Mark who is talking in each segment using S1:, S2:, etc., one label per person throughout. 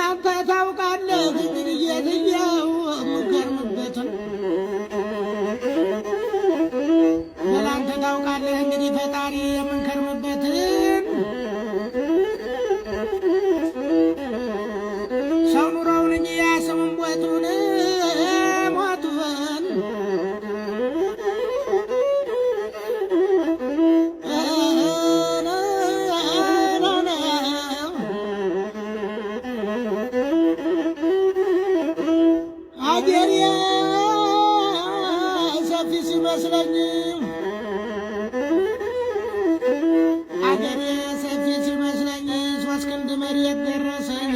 S1: አንተ ታውቃለህ እንግዲህ የትኛው የምንከርምበትን አንተ ታውቃለህ እንግዲህ ፈጣሪ የምንከርምበትን ሰው ኑሮውን እንጂ ያስምን ቦቱን ሞቱን አገሬ ሰፊ ሲመስለኝ አገሬ ሰፊ ሲመስለኝ ሶስት ክንድ መሬት ደረሰኝ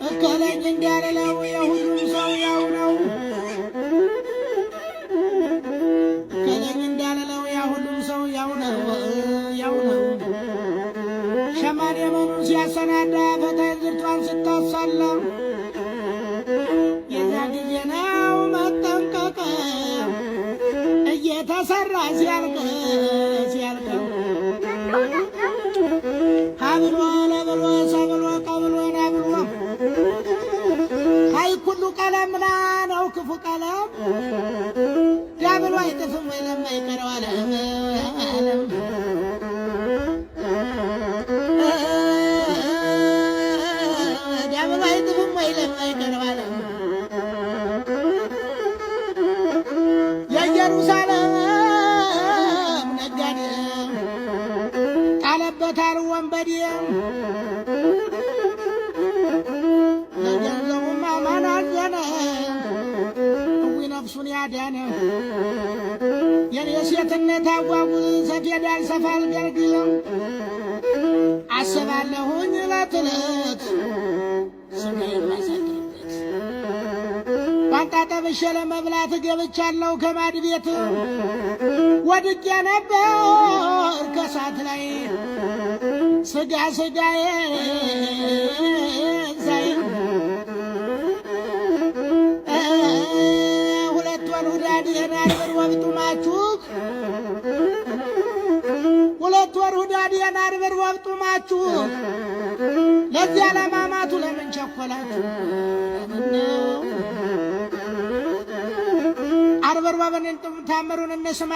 S1: እከለኝ እንዳልለው የሁሉም ሰው ያው ነው እከለኝ እንዳልለው የሁሉም ሰው ያው ነው ሸማኔ መኑን ሲያሰናዳ ፈታይ ዝርቷን ስታሳለም የዛ ጊዜ ነው መጠንቀቅ እየተሰራ ሲያልቅ ሀብሎ ለብሎ ሰብሎ ቀብሎ ነብሎ አይ ኩሉ ቀለም ነው ክፉ ቀለም ዳብሎ አይጥፍም ወይ ለማይቀረው ዓለም ዳብሎ አይጥፍም ወይ ለማይቀረው ዓለም የኢየሩሳሌም ነጋዴ ጣለበታል ወንበዴ ለገንዘቡማ ማን አዘነ እዊ ነፍሱን ያዳነ የኔ ሴትነት አጓጉል ሰፌድ ያልሰፋል ገርግል አስባለሁኝ ዕለት ዕለት ስጋ የማይሰጥርበት ቋንጣ ጠብሼ ለመብላት ገብቻለሁ ከማድ ቤት ወድቄ ነበር ከሳት ላይ ስጋዬ ሳይ ሁለት ወር ሁዳድ የናርበር ወብጡማችሁ ሁለት ወር ሁዳድ የናርበር ወብጡማችሁ ለዚህ አለማማቱ ለምን ቸኮላችሁ አርበርባበን እንጡም ታምሩን እንስማ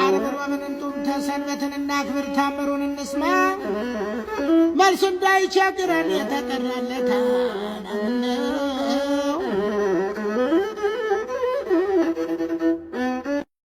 S1: አርበርባበን እንጡም ተሰንበትን እናክብር ታምሩን እንስማ መልሱ እንዳይቸግረን የተቀረለታ